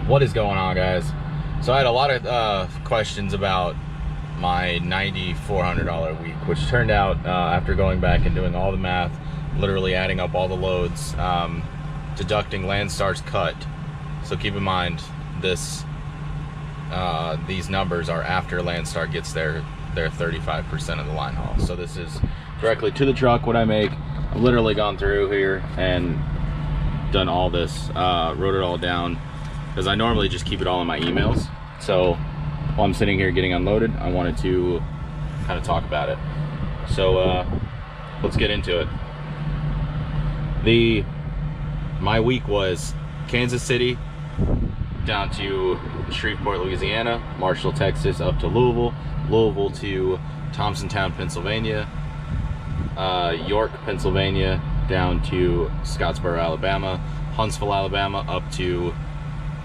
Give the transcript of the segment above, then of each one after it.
What is going on, guys? So I had a lot of questions about my $9,400 week, which turned out after going back and doing all the math, literally adding up all the loads, deducting Landstar's cut. So keep in mind this, these numbers are after Landstar gets their 35% of the line haul. So this is directly to the truck what I make. I've literally gone through here and done all this, wrote it all down, because I normally just keep it all in my emails. So while I'm sitting here getting unloaded, I wanted to kind of talk about it. So let's get into it. My week was Kansas City down to Shreveport, Louisiana, Marshall, Texas, up to Louisville, Louisville to Thompsontown, Pennsylvania, York, Pennsylvania, down to Scottsboro, Alabama, Huntsville, Alabama, up to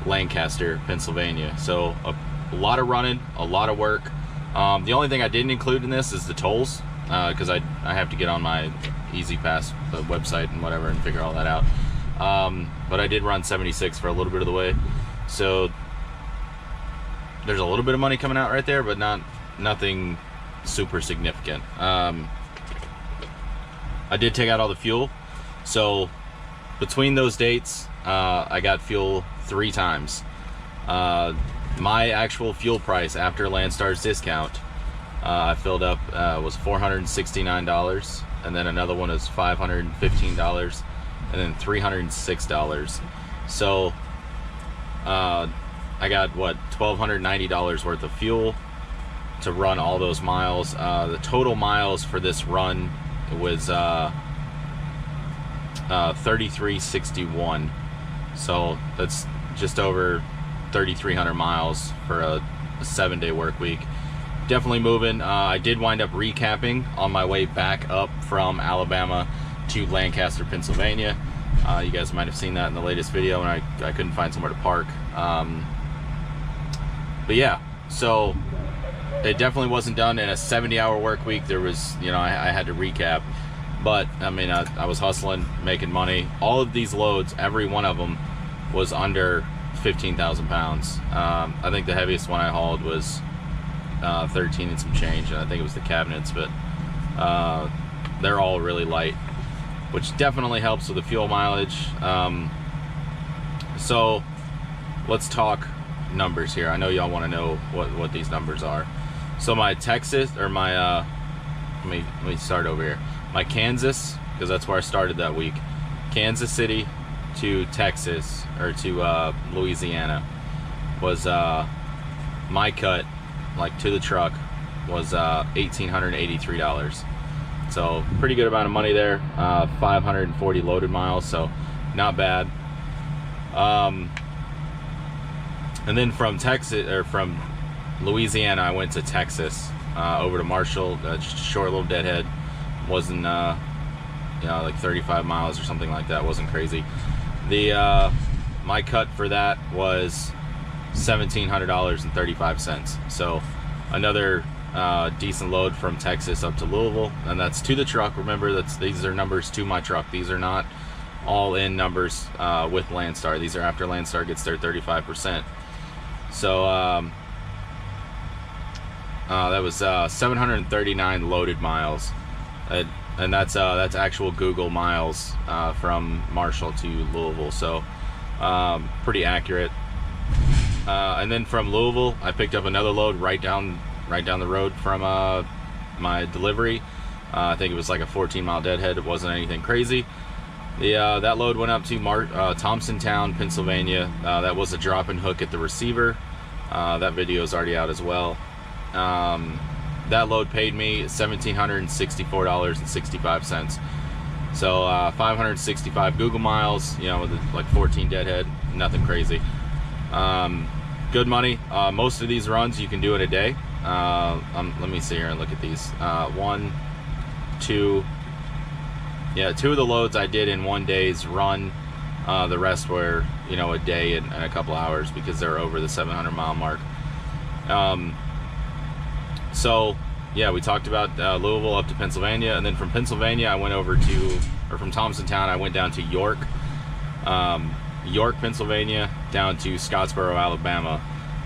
Lancaster, Pennsylvania. So a lot of running, a lot of work. The only thing I didn't include in this is the tolls, because I have to get on my Easy Pass website and whatever and figure all that out. But I did run 76 for a little bit of the way, so there's a little bit of money coming out right there, but nothing super significant. I did take out all the fuel, so between those dates I got fuel 3 times. My actual fuel price after Landstar's discount, I filled up, was $469, and then another one is $515, and then $306. So I got what, $1,290 worth of fuel to run all those miles. The total miles for this run was 3,361. So that's just over 3,300 miles for a 7-day work week. Definitely moving. I did wind up recapping on my way back up from Alabama to Lancaster, Pennsylvania. You guys might have seen that in the latest video, and I couldn't find somewhere to park. But yeah, so it definitely wasn't done in a 70-hour work week. There was, you know, I had to recap. But I mean, I was hustling, making money. All of these loads, every one of them was under 15,000 pounds. I think the heaviest one I hauled was 13 and some change, and I think it was the cabinets, but they're all really light, which definitely helps with the fuel mileage. So let's talk numbers here. I know y'all want to know what these numbers are. So my Texas, or my let me start over here. My Kansas, because that's where I started that week, Kansas City to Texas, or to Louisiana, was my cut, like to the truck, was $1,883. So pretty good amount of money there. 540 loaded miles, so not bad. And then from Texas, or from Louisiana, I went to Texas, over to Marshall, just a short little deadhead. Wasn't you know, like 35 miles or something like that. Wasn't crazy. My cut for that was $1,700.35. So another decent load from Texas up to Louisville, and that's to the truck. Remember, these are numbers to my truck. These are not all in numbers with Landstar. These are after Landstar gets their 35%. So that was 739 loaded miles, and that's actual Google miles from Marshall to Louisville. So pretty accurate. And then from Louisville, I picked up another load right down the road from my delivery. I think it was like a 14-mile deadhead. It wasn't anything crazy. That load went up to Thompsontown, Pennsylvania. That was a drop and hook at the receiver. That video is already out as well. That load paid me $1,764.65. So 565 Google miles, you know, with like 14 deadhead, nothing crazy. Good money. Most of these runs you can do in a day. Let me see here and look at these. 1, 2, yeah, 2 of the loads I did in one day's run. The rest were, you know, a day and a couple hours, because they're over the 700-mile mark. So yeah, we talked about Louisville up to Pennsylvania, and then from Pennsylvania I went over to, or from Thompsontown I went down to York. York, Pennsylvania down to Scottsboro, Alabama,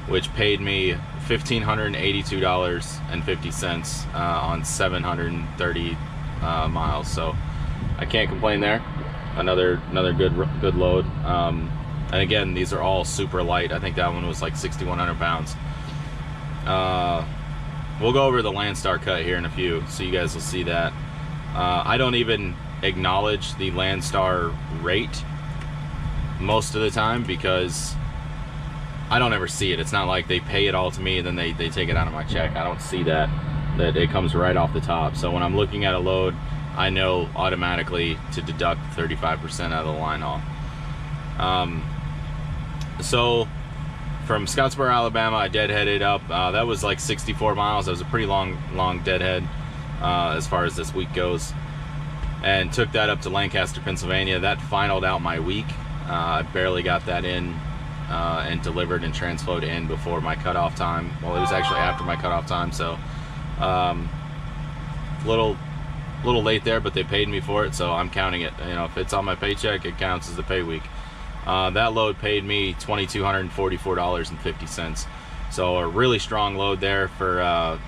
which paid me $1,582.50 on 730 miles. So I can't complain there. Another good load. And again, these are all super light. I think that one was like 6,100 pounds. We'll go over the Landstar cut here in a few, so you guys will see that. I don't even acknowledge the Landstar rate most of the time because I don't ever see it. It's not like they pay it all to me and then they take it out of my check. I don't see that it comes right off the top. So when I'm looking at a load, I know automatically to deduct 35% out of the line haul. So from Scottsboro, Alabama, I deadheaded up. That was like 64 miles. That was a pretty long deadhead as far as this week goes. And took that up to Lancaster, Pennsylvania. That finaled out my week. I barely got that in and delivered and transfloed in before my cutoff time. Well, it was actually after my cutoff time, so little late there, but they paid me for it, so I'm counting it. You know, if it's on my paycheck, it counts as the pay week. That load paid me $2,244.50. So a really strong load there for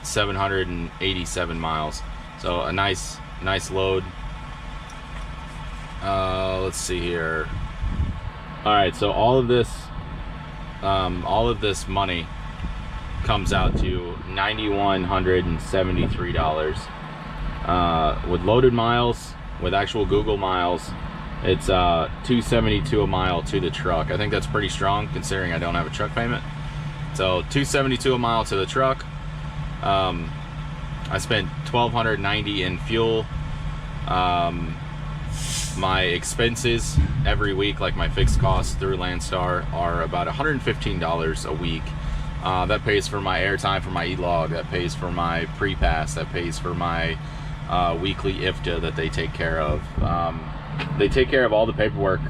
787 miles. So a nice load. Let's see here. All right, so all of this money comes out to $9,173 with loaded miles. With actual Google miles, it's $272 a mile to the truck. I think that's pretty strong considering I don't have a truck payment. So $272 a mile to the truck. I spent $1,290 in fuel. My expenses every week, like my fixed costs through Landstar, are about $115 a week. That pays for my airtime for my e-log, that pays for my pre-pass, that pays for my weekly IFTA that they take care of. They take care of all the paperwork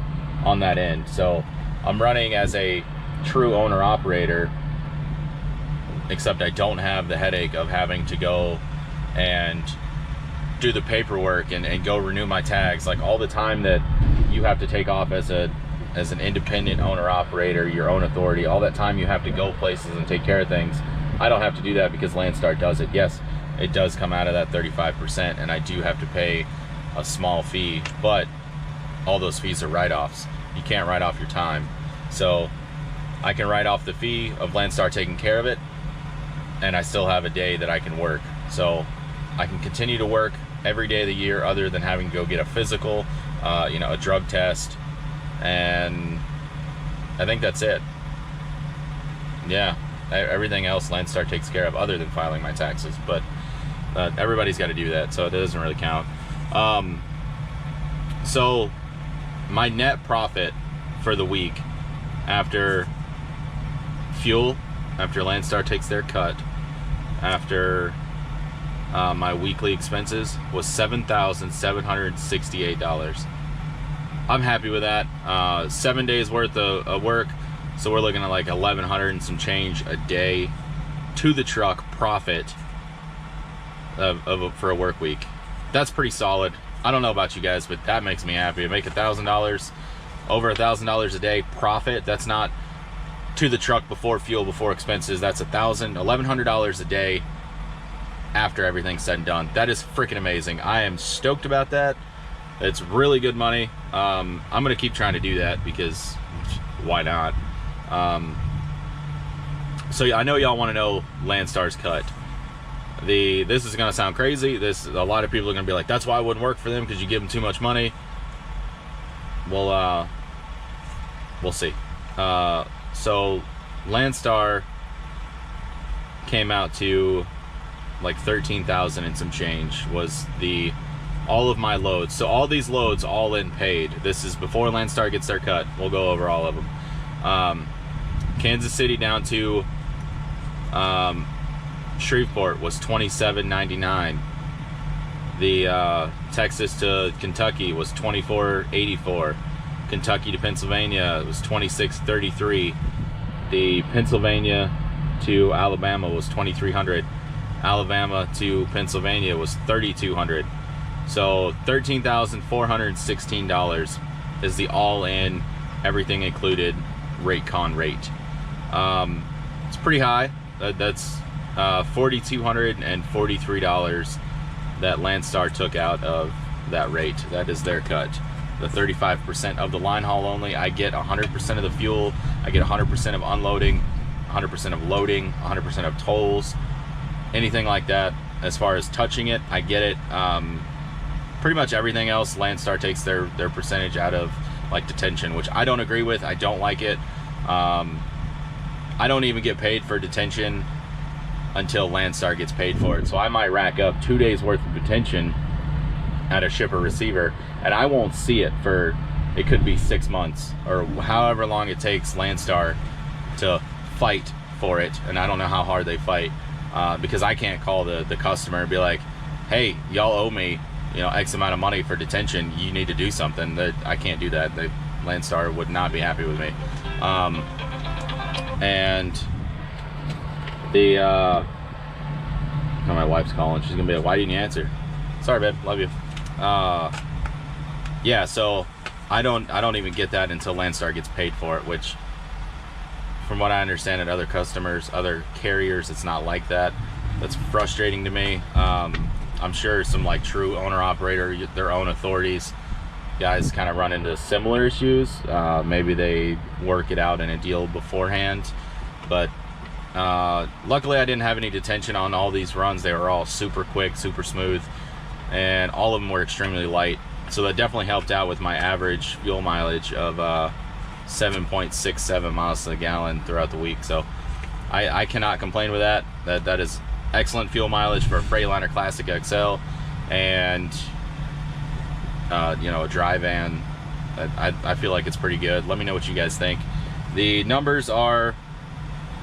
on that end. So I'm running as a true owner-operator, except I don't have the headache of having to go and do the paperwork and go renew my tags. Like all the time that you have to take off as an independent owner-operator, your own authority, all that time you have to go places and take care of things, I don't have to do that because Landstar does it. Yes, it does come out of that 35%, and I do have to pay a small fee, but all those fees are write-offs. You can't write off your time. So I can write off the fee of Landstar taking care of it, and I still have a day that I can work. So I can continue to work every day of the year other than having to go get a physical, you know, a drug test, and I think that's it. Yeah, everything else Landstar takes care of other than filing my taxes, but everybody's got to do that, so it doesn't really count. So my net profit for the week after fuel, after Landstar takes their cut, after my weekly expenses, was $7,768. I'm happy with that. 7 days worth of work, so we're looking at like 1,100 and some change a day to the truck profit for a work week. That's pretty solid. I don't know about you guys, but that makes me happy. To make $1,000, over $1,000 a day profit. That's not to the truck before fuel, before expenses. That's $1,100 a day after everything's said and done. That is freaking amazing. I am stoked about that. It's really good money. I'm gonna keep trying to do that because why not? So yeah, I know y'all want to know Landstar's cut. This is gonna sound crazy. A lot of people are gonna be like, that's why I wouldn't work for them, because you give them too much money. Well, we'll see. So Landstar came out to like 13,000 and some change was all of my loads. So all these loads all in paid. This is before Landstar gets their cut. We'll go over all of them. Kansas City down to Shreveport was $27.99. The Texas to Kentucky was $24.84. Kentucky to Pennsylvania was $26.33. The Pennsylvania to Alabama was $2,300. Alabama to Pennsylvania was $3,200. So $13,416 is the all-in everything included rate rate. It's pretty high. That's $4,243 that Landstar took out of that rate. That is their cut. The 35% of the line haul only. I get 100% of the fuel. I get 100% of unloading, 100% of loading, 100% of tolls, anything like that. As far as touching it, I get it. Pretty much everything else, Landstar takes their percentage out of, like detention, which I don't agree with. I don't like it. I don't even get paid for detention until Landstar gets paid for it. So I might rack up 2 days worth of detention at a shipper receiver, and I won't see it for, it could be 6 months or however long it takes Landstar to fight for it. And I don't know how hard they fight, because I can't call the customer and be like, hey, y'all owe me, you know, X amount of money for detention, you need to do something. That I can't do that. Landstar would not be happy with me. And the no, my wife's calling. She's gonna be like, why didn't you answer? Sorry, babe, love you. Yeah, so I don't even get that until Landstar gets paid for it, which from what I understand at other customers, other carriers, it's not like that. That's frustrating to me. I'm sure some like true owner operator, their own authorities guys kind of run into similar issues. Maybe they work it out in a deal beforehand, but luckily I didn't have any detention on all these runs. They were all super quick, super smooth, and all of them were extremely light. So that definitely helped out with my average fuel mileage of 7.67 miles to the gallon throughout the week. So I cannot complain with that. That is excellent fuel mileage for a Freightliner Classic XL, and you know, a dry van. I feel like it's pretty good. Let me know what you guys think. The numbers are,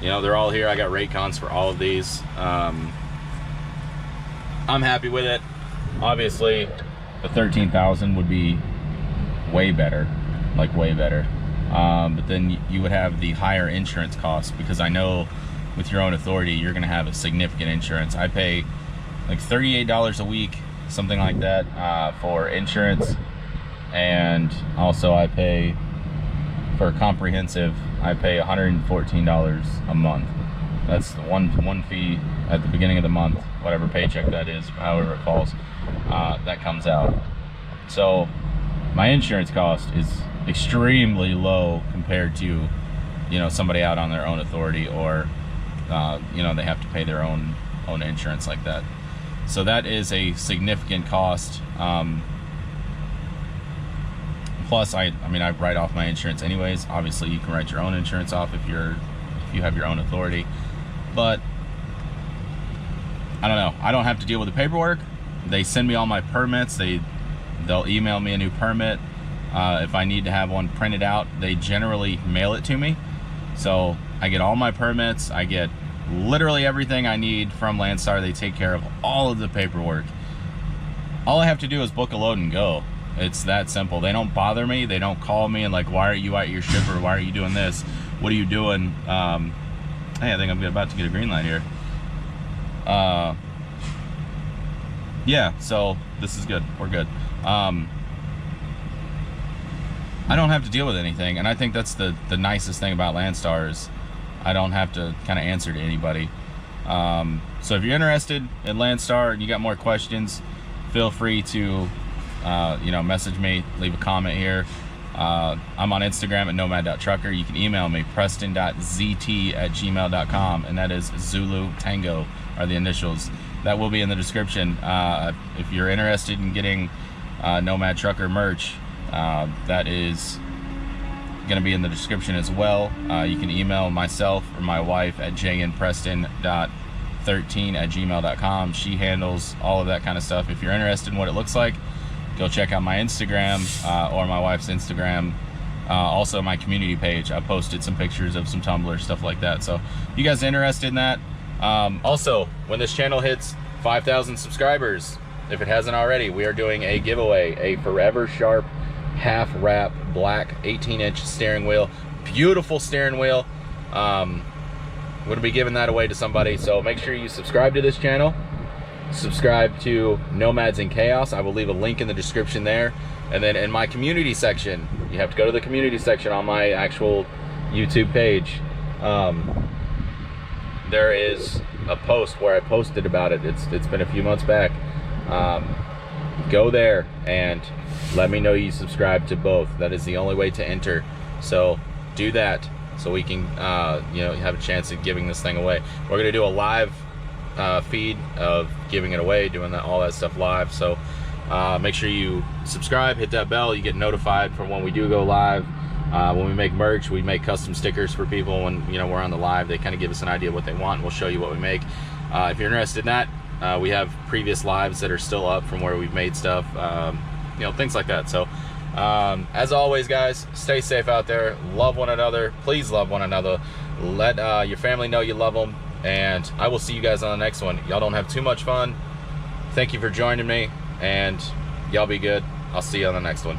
you know, they're all here. I got rate cons for all of these. I'm happy with it. Obviously the 13,000 would be way better, like way better. But then you would have the higher insurance costs, because I know with your own authority you're gonna have a significant insurance. I pay like $38 a week, something like that, for insurance, and also I pay for comprehensive, I pay $114 a month. That's the one fee at the beginning of the month, whatever paycheck that is, however it falls, that comes out. So my insurance cost is extremely low compared to, you know, somebody out on their own authority, or you know, they have to pay their own insurance like that. So that is a significant cost. Plus I mean I write off my insurance anyways. Obviously you can write your own insurance off if you have your own authority, but I don't know, I don't have to deal with the paperwork. They send me all my permits. They'll email me a new permit. If I need to have one printed out, they generally mail it to me. So I get all my permits. I get literally everything I need from Landstar. They take care of all of the paperwork. All I have to do is book a load and go. It's that simple. They don't bother me. They don't call me and like, why are you at your shipper? Why are you doing this? What are you doing? Hey, I think I'm about to get a green light here. Yeah, so this is good. We're good. I don't have to deal with anything, and I think that's the nicest thing about Landstar is I don't have to kind of answer to anybody. So if you're interested in Landstar and you got more questions, feel free to you know, message me, leave a comment here. I'm on Instagram at Nomad.trucker. You can email me, preston.zt@gmail.com, and that is Zulu Tango are the initials. That will be in the description. If you're interested in getting Nomad Trucker merch, that is going to be in the description as well. You can email myself or my wife at jnpreston.13@gmail.com. She handles all of that kind of stuff. If you're interested in what it looks like, go check out my Instagram or my wife's Instagram. Also my community page. I posted some pictures of some tumblers, stuff like that. So if you guys are interested in that. Also, when this channel hits 5,000 subscribers, if it hasn't already, we are doing a giveaway, a Forever Sharp half wrap black 18-inch steering wheel. Beautiful steering wheel. I'm gonna be giving that away to somebody, so make sure you subscribe to this channel. Subscribe to Nomads in Chaos. I will leave a link in the description there. And then in my community section, you have to go to the community section on my actual YouTube page. There is a post where I posted about it. It's been a few months back. Go there and let me know you subscribe to both. That is the only way to enter. So do that so we can you know, have a chance at giving this thing away. We're gonna do a live feed of giving it away, doing all that stuff live. So make sure you subscribe, hit that bell, you get notified from when we do go live. When we make merch, we make custom stickers for people. When, you know, we're on the live, they kind of give us an idea of what they want, and we'll show you what we make. If you're interested in that, we have previous lives that are still up from where we've made stuff, you know, things like that. So as always, guys, stay safe out there, love one another, please love one another, let your family know you love them, and I will see you guys on the next one. Y'all don't have too much fun. Thank you for joining me, and y'all be good. I'll see you on the next one.